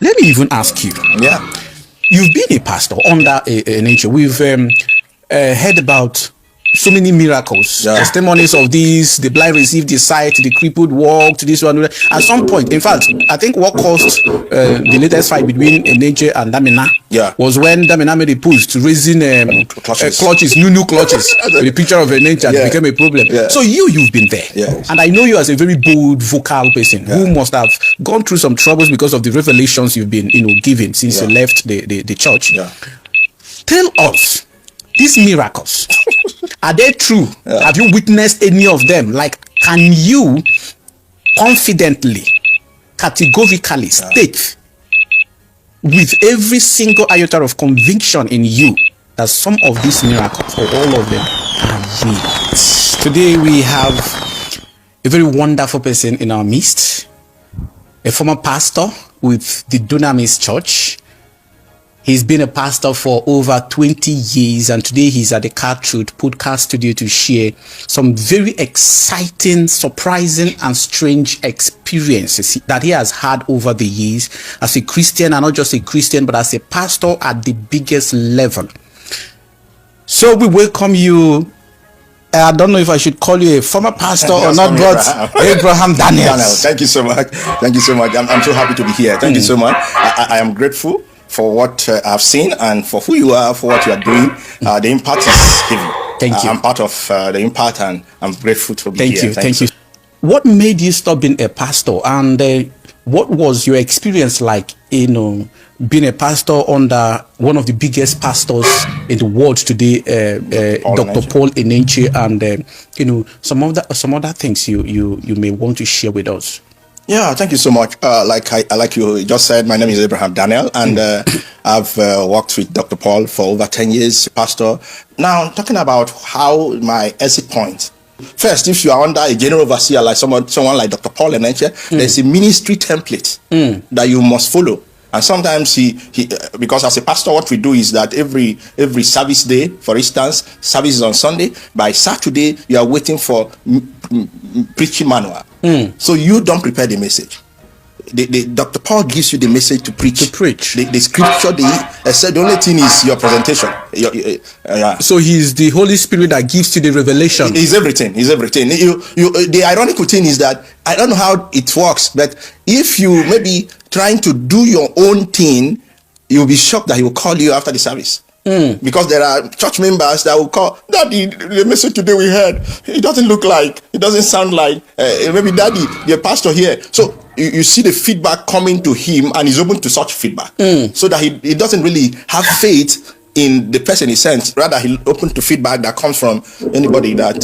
Let me even ask you. Yeah. You've been a pastor under a nature. We've heard about so many miracles, testimonies of these. The blind received the sight, the crippled walked, this one. At some point, in fact, I think what caused the latest fight between nature and Damina was when Damina made a push to raising clutches, new clutches, with a picture of a nature. It became a problem. So you've been there. And I know you as a very bold, vocal person who must have gone through some troubles because of the revelations you've been given since you left the church. Tell us, these miracles, are they true? Have you witnessed any of them? Like, can you confidently, categorically state with every single iota of conviction in you that some of these miracles, or all of them, are real? Today we have a very wonderful person in our midst, a former pastor with the Dunamis church. He's been a pastor for over 20 years, and today he's at the Car Truth podcast studio to share some very exciting, surprising, and strange experiences that he has had over the years as a Christian, and not just a Christian, but as a pastor at the biggest level. So we welcome you. I don't know if I should call you a former pastor or not, but Abraham Daniel. Thank you so much. Thank you so much. I'm so happy to be here. Thank you so much. I am grateful for what I've seen and for who you are, for what you are doing. The impact is heavy. Thank you. I'm part of the impact, and I'm grateful to be here. Thank you. What made you stop being a pastor, and what was your experience like, being a pastor under one of the biggest pastors in the world today, Dr. Paul Enenche, and some other things you may want to share with us? Yeah, thank you so much. Like you just said, my name is Abraham Daniel, and I've worked with Dr. Paul for over 10 years, pastor. Now, talking about how my exit point. First, if you are under a general overseer like someone like Dr. Paul Enenche, there's a ministry template that you must follow. And sometimes he because as a pastor, what we do is that every service day, for instance, service is on Sunday. By Saturday, you are waiting for preaching manual. So you don't prepare the message. Dr. Paul gives you the message to preach. The scripture, the only thing is your presentation. So he's the Holy Spirit that gives you the revelation. He's everything. The ironical thing is that I don't know how it works, but if you maybe trying to do your own thing, you'll be shocked that he will call you after the service. Because there are church members that will call, Daddy, the message today we heard, it doesn't sound like, maybe Daddy, the pastor here. So you see the feedback coming to him, and he's open to such feedback. So that he doesn't really have faith in the person he sends. Rather, he's open to feedback that comes from anybody that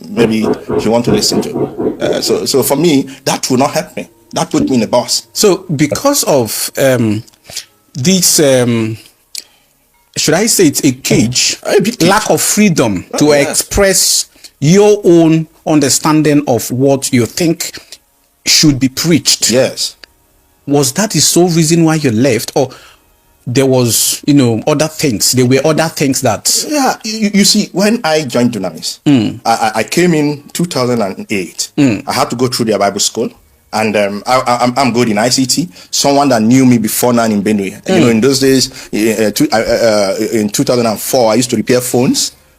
maybe he want to listen to. So for me, that will not help me. That put me in a box. So because of this... should I say it's a cage, lack of freedom to express your own understanding of what you think should be preached? Yes. Was that the sole reason why you left, or there was, other things? There were other things that... Yeah, you see, when I joined Dunamis, I came in 2008. I had to go through their Bible school. And I'm good in ICT. Someone that knew me before now in Benue. In those days, in 2004, I used to repair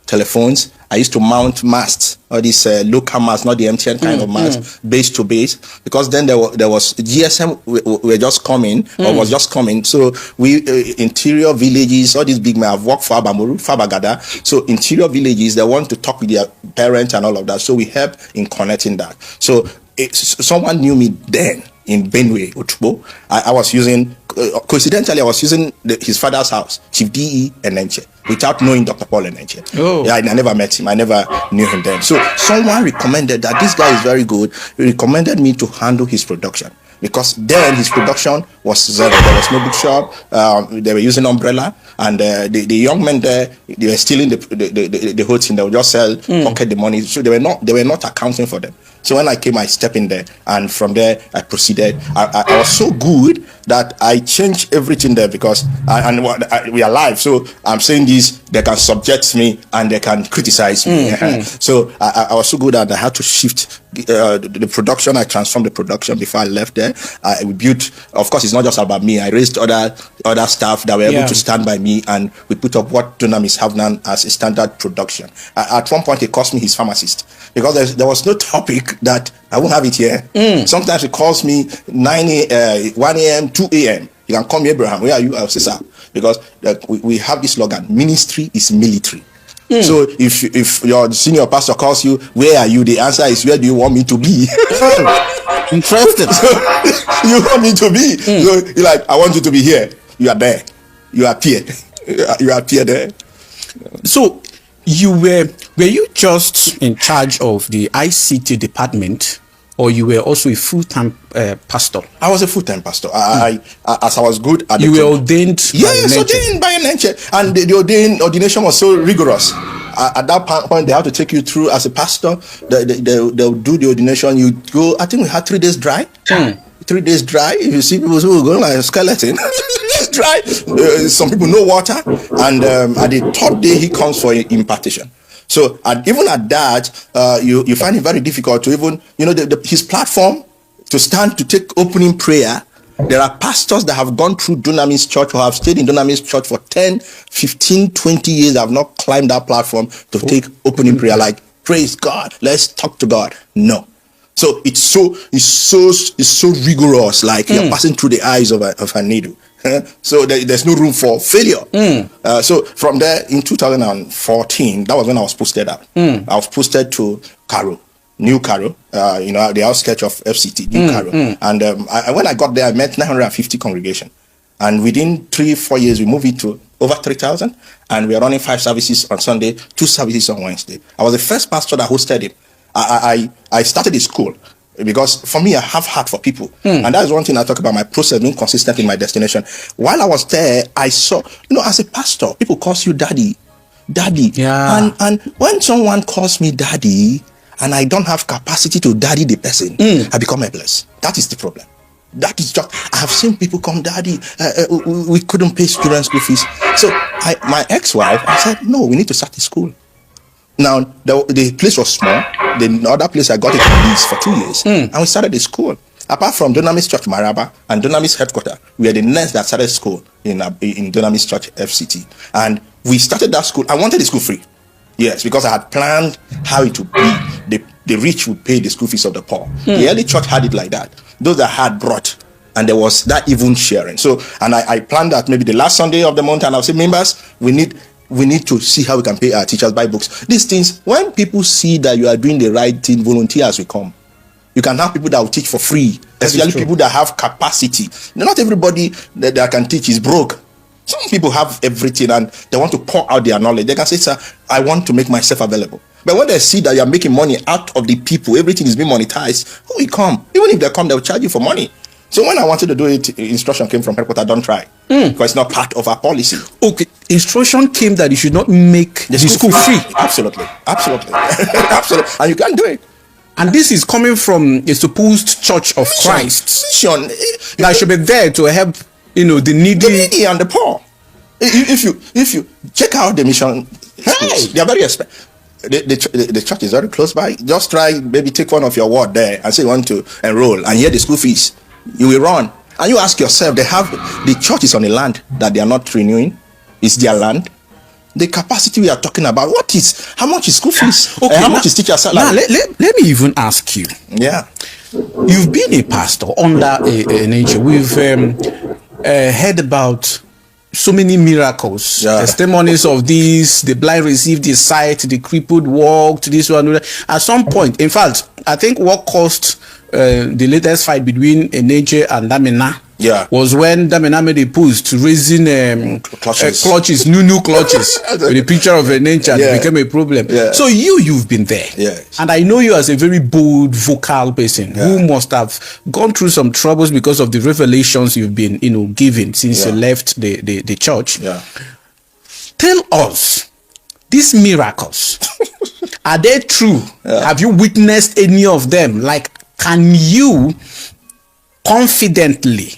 telephones. I used to mount masts, all these local masts, not the MTN kind of masts, base to base. Because then there was GSM were just coming, or was just coming. So we interior villages, all these big men. I've worked for Abamuru, Fabagada. So interior villages, they want to talk with their parents and all of that. So we help in connecting that. So someone knew me then in Benue, Otubo. I was using, coincidentally, his father's house, Chief D.E. Enenche, without knowing Dr. Paul Enenche. I never met him. I never knew him then. So someone recommended that this guy is very good. He recommended me to handle his production. Because then his production was zero. There was no bookshop. They were using umbrella, and the young men there, they were stealing the whole thing. They would just sell, pocket the money. So they were not accounting for them. So when I came, I stepped in there, and from there I proceeded. I was so good that I changed everything there because we are live. So I'm saying this, they can subject me and they can criticize me. So I was so good that I had to shift the production. I transformed the production before I left there. We built, of course, it's not just about me. I raised other staff that were able to stand by me, and we put up what Dunamis have now as a standard production. At one point, he cost me his pharmacist because there was no topic that I won't have it here. Sometimes he calls me 1 a.m., 2 a.m. You can call me Abraham. Where are you? I'll say, sir. Because we have this slogan: ministry is military. So if your senior pastor calls you, where are you? The answer is, where do you want me to be? Interesting. So, you want me to be? So you're like, I want you to be here. You are there. You appear. You appear there. So were you just in charge of the ICT department, or you were also a full-time pastor? I was a full-time pastor. As I was good at you were ordained. Yes, ordained by an angel, and the ordination was so rigorous. At that point, they have to take you through as a pastor. They'll do the ordination. You go. I think we had 3 days dry. 3 days dry. If you see people who are going like a skeleton, dry. Some people no water, and at the 3rd day he comes for impartation. So even at that, you find it very difficult to even, his platform to stand to take opening prayer. There are pastors that have gone through Dunamis Church or have stayed in Dunamis Church for 10, 15, 20 years, have not climbed that platform to take opening prayer. Like, praise God, let's talk to God. No. So it's so rigorous, like you're passing through the eyes of a needle. So there's no room for failure. So from there, in 2014, that was when I was posted out. I was posted to New Caro, the outskirts of FCT, New Caro. And when I got there, I met 950 congregation. And within 3-4 years, we moved it to over 3,000. And we are running 5 services on Sunday, 2 services on Wednesday. I was the first pastor that hosted it. I started a school because for me, I have heart for people. And that is one thing I talk about, my process being consistent in my destination. While I was there, I saw, as a pastor, people call you daddy. Yeah. And when someone calls me daddy, and I don't have capacity to daddy the person, I become helpless. That is the problem. That is just, I have seen people come, daddy, we couldn't pay students' school fees. So my ex-wife, I said, no, we need to start a school. Now, the place was small. The other place, I got it for lease for 2 years. And we started a school. Apart from Dunamis Church Maraba and Dunamis headquarters, we are the next that started school in Dunamis Church FCT. And we started that school. I wanted the school free. Yes, because I had planned how it would be. The rich would pay the school fees of the poor. The early church had it like that. Those that had brought, and there was that even sharing. So, and I planned that maybe the last Sunday of the month, and I'll say, members, we need to see how we can pay our teachers, buy books. These things, when people see that you are doing the right thing, volunteers will come. You can have people that will teach for free, especially people that have capacity. Not everybody that can teach is broke. Some people have everything and they want to pour out their knowledge. They can say, sir, I want to make myself available. But when they see that you're making money out of the people, everything is being monetized, who will come? Even if they come, they'll charge you for money. So when I wanted to do it, instruction came from headquarters, don't try. Because it's not part of our policy. Okay, instruction came that you should not make the school free. Absolutely. Absolutely. And you can't do it. And this is coming from a supposed church of Christ. Mission. That should be there to help, the needy and the poor. If you check out the mission schools, they are very expensive. The church is very close by. Just try, maybe take one of your ward there and say you want to enroll and hear the school fees. You will run. And you ask yourself, the church is on a land that they are not renewing. It's their land. The capacity we are talking about, how much is school fees? Okay, how much is teacher salary? Now, let me even ask you. Yeah. You've been a pastor under a nature. We've heard about so many miracles, testimonies of these, the blind received the sight, the crippled walked, this one. At some point, in fact, I think what caused the latest fight between Eneche and Damina was when Damina made a post raising clutches, new clutches with a picture of Eneche, and it became a problem. So you've been there. And I know you as a very bold, vocal person who must have gone through some troubles because of the revelations you've been, given since you left the church. Tell us these miracles Are they true? Have you witnessed any of them? Like, can you confidently,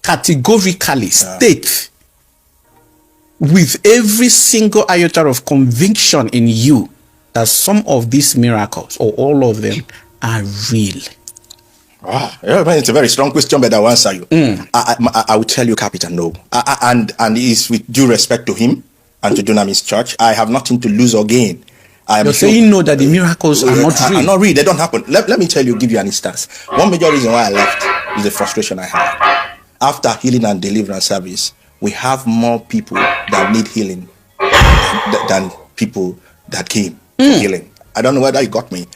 categorically state with every single iota of conviction in you that some of these miracles or all of them are real? Wow, it's a very strong question, but I'll answer you. I will tell you, Captain, no. And it's with due respect to him and to Dunamis Church. I have nothing to lose or gain. You're saying no, that the miracles are not real? Are not real. They don't happen. Let me tell you, give you an instance. One major reason why I left is the frustration I had. After healing and deliverance service, we have more people that need healing than people that came for healing. I don't know whether you got me.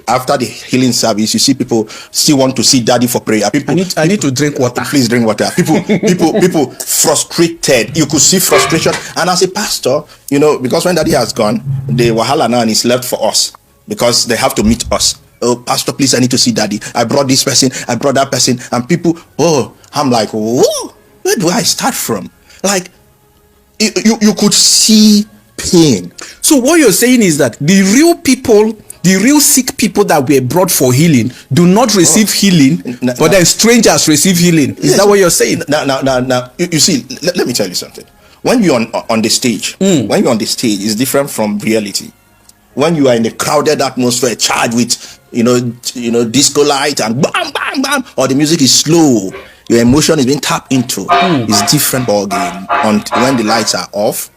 After the healing service, you see people still want to see Daddy for prayer. I need to drink water. Please drink water. People frustrated. You could see frustration. And as a pastor, because when Daddy has gone, the wahala now is left for us because they have to meet us. Oh, Pastor, please, I need to see Daddy. I brought this person. I brought that person. And people, I'm like, whoa, where do I start from? Like, you could see pain. So what you're saying is that the real sick people that were brought for healing do not receive healing, but then strangers receive healing. Is that what you're saying? Now, you see, let me tell you something. When you're on the stage, it's different from reality. When you are in a crowded atmosphere, charged with, disco light and bam, bam, bam, or the music is slow, your emotion is being tapped into. It's different ball game when the lights are off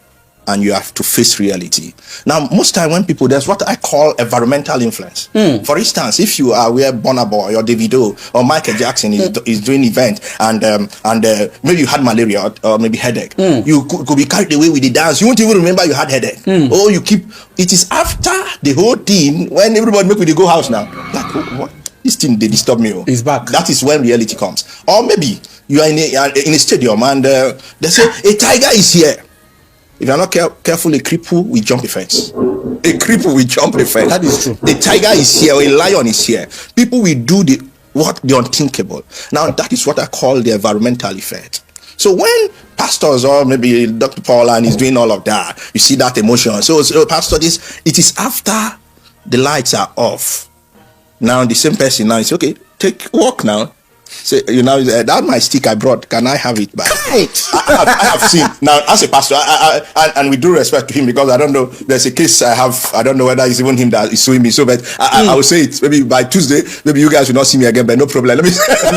and you have to face reality. Now, most time when people, there's what I call environmental influence. For instance, if you are where Burna Boy or Davido or Michael Jackson is doing event and maybe you had malaria or maybe headache, you could be carried away with the dance. You won't even remember you had headache. Or it is after the whole thing when everybody make with the go house now. Like, what? This thing, they disturb me. It's back. That is when reality comes. Or maybe you are in a stadium and they say, a tiger is here. If you're not careful, a cripple will jump a fence. A cripple will jump a fence. That is true. A tiger is here, or a lion is here. People will do the unthinkable. Now, that is what I call the environmental effect. So when pastors or maybe Dr. Paul and is doing all of that, you see that emotion. So pastor, it is after the lights are off. Now the same person now is okay. Walk now. Say, that my stick I brought, can I have it back? I have seen now as a pastor, and with due respect to him, because I don't know, there's a case I don't know whether it's even him that is suing me. So, but I will say it maybe by Tuesday. Maybe you guys will not see me again, but no problem. Let me.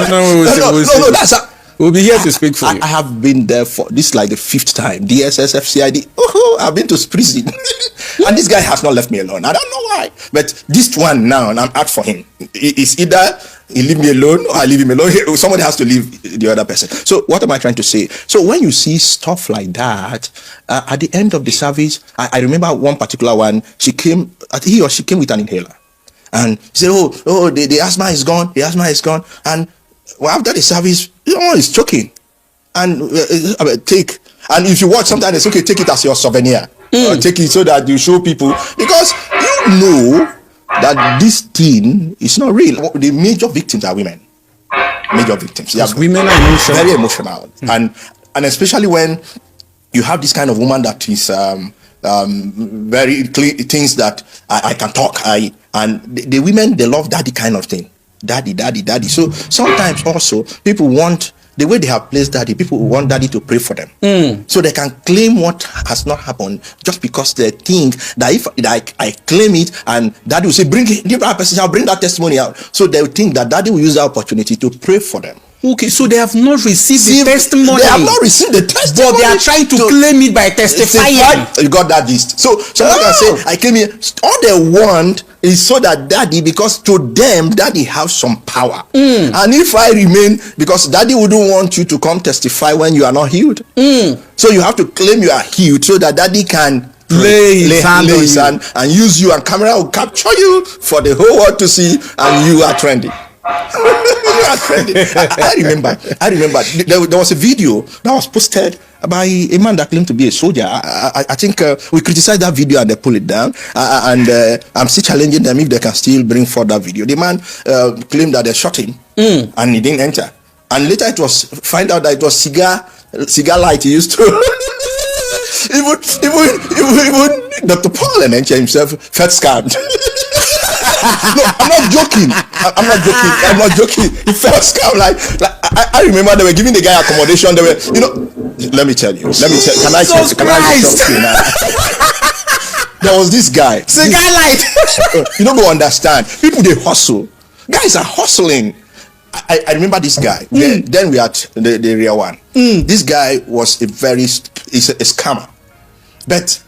No. We'll be here to speak for you. I have been there for this is like the 5th time. DSS, FCID. I've been to prison, and this guy has not left me alone. I don't know why, but this one now, and I'm out for him. It's either he leave me alone or I leave him alone. Somebody has to leave the other person. So what am I trying to say? So when you see stuff like that, at the end of the service, I remember one particular one. He or she came with an inhaler, and he said, the asthma is gone. The asthma is gone, and after the service, it's choking. And take. And if you watch, sometimes it's okay. Take it as your souvenir. Take it so that you show people, because you know that this thing is not real. The major victims are women. Major victims. Women are emotional. Very emotional. And especially when you have this kind of woman that is very clear, things that I can talk. And the women, they love daddy kind of thing. Daddy. So sometimes also people want, the way they have placed daddy, people want daddy to pray for them. So they can claim what has not happened just because they think that if I claim it and daddy will say, bring that person out, bring that testimony out. So they will think that daddy will use the opportunity to pray for them. Okay, so they have not received the testimony. They have not received the testimony. But they are trying to claim it by testifying. You got that gist. So someone can say, I came here. All they want is so that daddy, because to them, daddy has some power. And if I remain, because daddy wouldn't want you to come testify when you are not healed. So you have to claim you are healed so that daddy can lay his hand and use you, and camera will capture you for the whole world to see, and you are trending. I remember there was a video that was posted by a man that claimed to be a soldier. I think we criticized that video and they pulled it down, and I'm still challenging them if they can still bring forth that video. The man claimed that they shot him and he didn't enter, and later it was find out that it was cigar light he used to even Dr. Paul and Enche himself felt scammed. No, I'm not joking. I'm not joking. He felt scammed. Like I remember they were giving the guy accommodation. They were, let me tell you. Can I tell you now? There was this guy. The guy lied. You don't go understand. People they hustle. Guys are hustling. I remember this guy. Then we had the real one. This guy was a scammer, but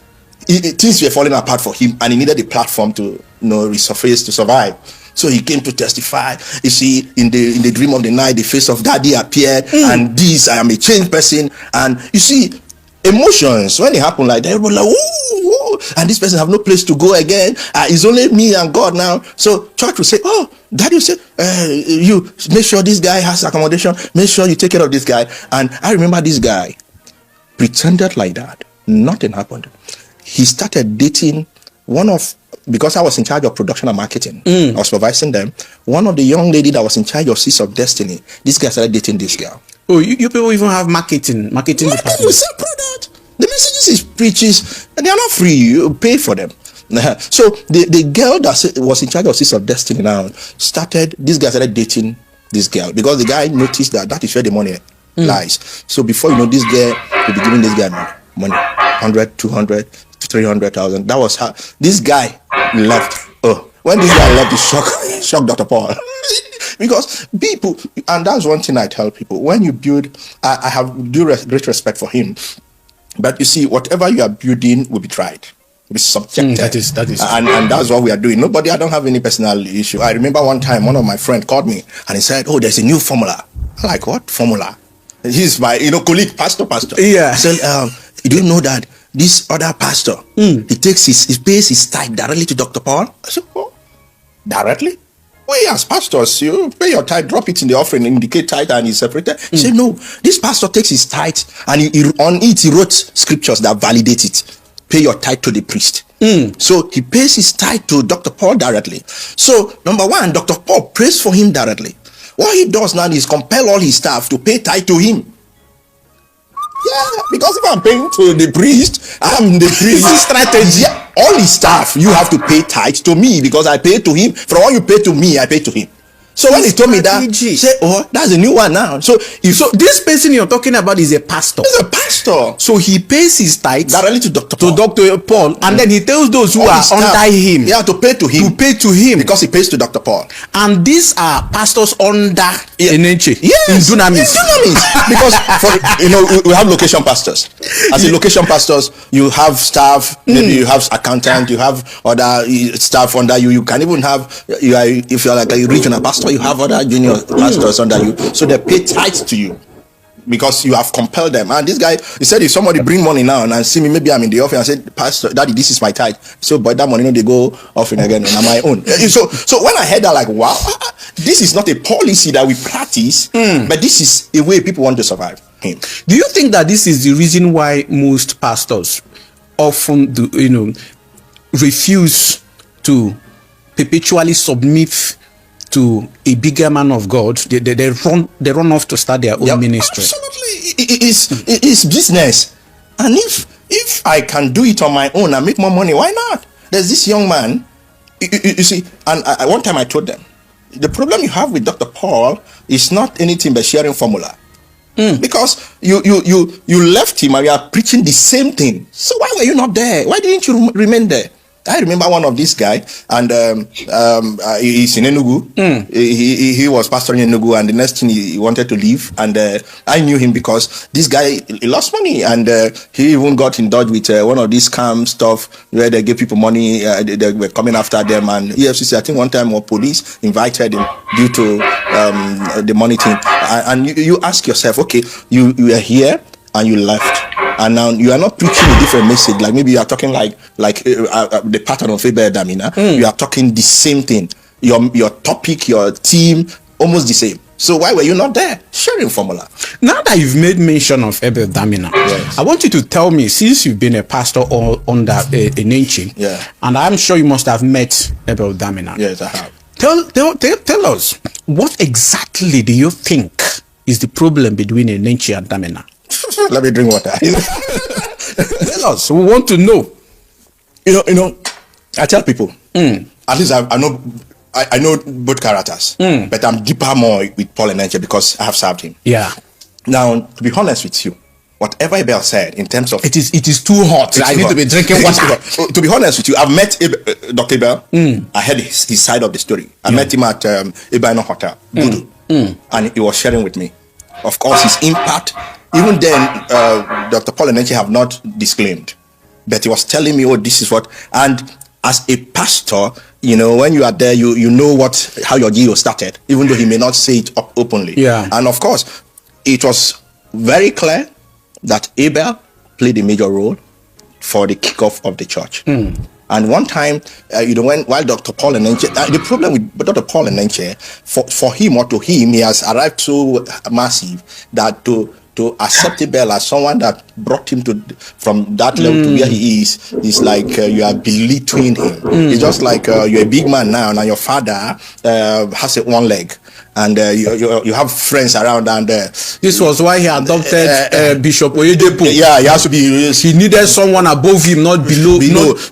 things were falling apart for him, and he needed a platform to resurface to survive. So he came to testify. You see, in the dream of the night, the face of Daddy appeared, and this I am a changed person. And you see, emotions when it happened like that, everybody like, ooh, and this person have no place to go again. It's only me and God now. So church will say, oh, Daddy will say, you make sure this guy has accommodation. Make sure you take care of this guy. And I remember this guy pretended like that. Nothing happened. He started dating because I was in charge of production and marketing. I was supervising them. One of the young lady that was in charge of Seeds of Destiny, this guy started dating this girl. Oh, you people even have marketing department. You sell product. The messages is preaches, and they are not free. You pay for them. So the girl that was in charge of Seeds of Destiny now this guy started dating this girl because the guy noticed that is where the money lies. So before you know, this girl will be giving this guy money, 100, 200, 300,000. That was how this guy left. Oh, when this guy left, he shocked Dr. Paul. Because people, and that's one thing I tell people, when you build, I have great respect for him, but you see, whatever you are building will be tried, will be subjected. That is and that's what we are doing. I don't have any personal issue. I remember one time one of my friends called me and he said, oh, there's a new formula. I'm like, what formula? He's my colleague, pastor. Yeah. He said, you don't know that this other pastor, he pays his tithe directly to Dr. Paul? I said, oh, directly? We as pastors, you pay your tithe, drop it in the offering, indicate tithe, and he's separated. He said, no, this pastor takes his tithe and he wrote scriptures that validate it. Pay your tithe to the priest. So he pays his tithe to Dr. Paul directly. So number one, Dr. Paul prays for him directly. What he does now is compel all his staff to pay tithe to him. Yeah, because if I'm paying to the priest, I'm the priest. This strategy. Yeah, all his staff, you have to pay tithe to me because I pay to him. From what you pay to me, I pay to him. So when he told me that, say, oh, that's a new one now. So this person you're talking about is a pastor. He's a pastor. So he pays his tithe directly to Dr. Paul, and then he tells those who are under him, to pay to him. To pay to him because he pays to Dr. Paul. And these are pastors under Enenche. Yes, in Dunamis. Because we have location pastors. As a location pastors, you have staff. Maybe you have accountant. You have other staff under you. You can even have if you're like a regional pastor, you have other junior pastors under you, so they pay tithes to you because you have compelled them. And this guy, he said, if somebody bring money now and see me, maybe I'm in the office, and said, Pastor, Daddy, this is my tithe. So, but that money, they go offering again on my own. So when I heard that, like, wow, this is not a policy that we practice, but this is a way people want to survive. Do you think that this is the reason why most pastors often refuse to perpetually submit to a bigger man of God? They run off to start their own ministry. Absolutely, it's business, and if I can do it on my own and make more money, why not? There's this young man, you see, and one time I told them, the problem you have with Dr. Paul is not anything but sharing formula, because you left him and you are preaching the same thing. So why were you not there? Why didn't you remain there? I remember one of these guy, and he's in Enugu. He was pastoring in Enugu, and the next thing he wanted to leave, and I knew him because this guy, he lost money, and he even got in touch with one of these scam stuff where they give people money. They were coming after them, and EFCC, I think one time, or police invited him due to the money thing. And you ask yourself, okay, you are here and you left. And now you are not preaching a different message. Like maybe you are talking like the pattern of Abel Damina. You are talking the same thing. Your topic, your theme, almost the same. So why were you not there? Sharing formula. Now that you've made mention of Abel Damina, I want you to tell me, since you've been a pastor under Enenche, and I'm sure you must have met Abel Damina. Yes, I have. Tell us, what exactly do you think is the problem between Enenche and Damina? Let me drink water. Tell us. We want to know. You know, I tell people, at least I know both characters, but I'm deeper more with Paul Enenche because I have served him. Yeah. Now, to be honest with you, whatever Abel said in terms of it is too hot. I need to be drinking water. To be honest with you, I've met Dr. Abel. I heard his side of the story. I met him at Abel Hotel, Budu, and he was sharing with me. Of course, his impact. Even then, Dr. Paul Enenche have not disclaimed, but he was telling me, "Oh, this is what." And as a pastor, you know, when you are there, you know how your GO started, even though he may not say it openly. Yeah. And of course, it was very clear that Abel played a major role for the kickoff of the church. And one time, while Dr. Paul Enenche, the problem with Dr. Paul Enenche, for him or to him, he has arrived so massive that to accept Abel as someone that brought him from that level to where he is like you are belittling him. It's just like you're a big man now, and your father has one leg. And you have friends around, and this was why he adopted Bishop Oyedepo. Yeah, he has to be. He needed someone above him, not below.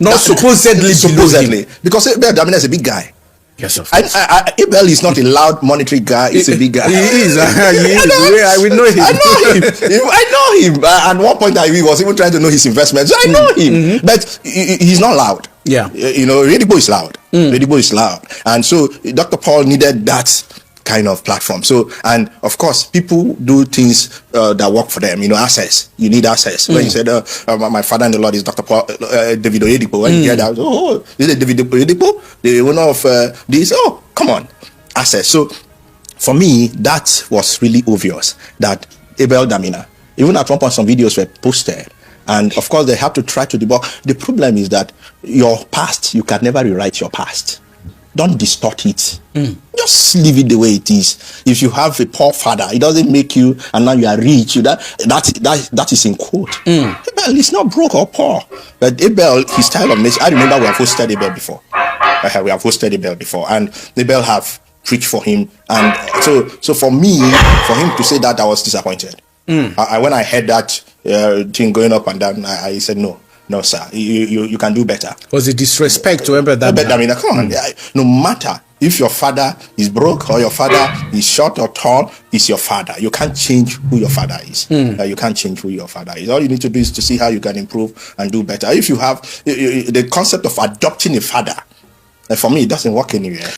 Not supposedly below him. Because Abel Damina is a big guy. Yes, of course. Abel is not a loud monetary guy. He's a big guy. He is. We know him. I know him. At one point, he was even trying to know his investments. I know him, but he's not loud. Yeah. You know, Redibo is loud. Redibo is loud, and so Dr. Paul needed that kind of platform. So, and of course, people do things that work for them. You know, access. You need access. When you said, "My father in the Lord is Dr. Paul David Oyedepo," when you hear that, "Oh, is it David Oyedepo, the owner of this?" Oh, come on, access. So, for me, that was really obvious that Abel Damina. Even at one point, some videos were posted, and of course, they have to try to debunk. The problem is that your past, you can never rewrite your past. Don't distort it. Just leave it the way it is. If you have a poor father, it doesn't make you, and now you are rich. That is in quote. Abel is not broke or poor, but Abel, his style of message. I remember we have hosted Abel before. We have hosted Abel before, and Abel have preached for him, and so for me, for him to say that, I was disappointed. When I heard that thing going up and down, I said no. No, sir. You can do better. Was it disrespect to Abel Damina? Come on. No matter if your father is broke or your father is short or tall, it's your father. You can't change who your father is. You can't change who your father is. All you need to do is to see how you can improve and do better. If you have the concept of adopting a father, for me, it doesn't work anywhere.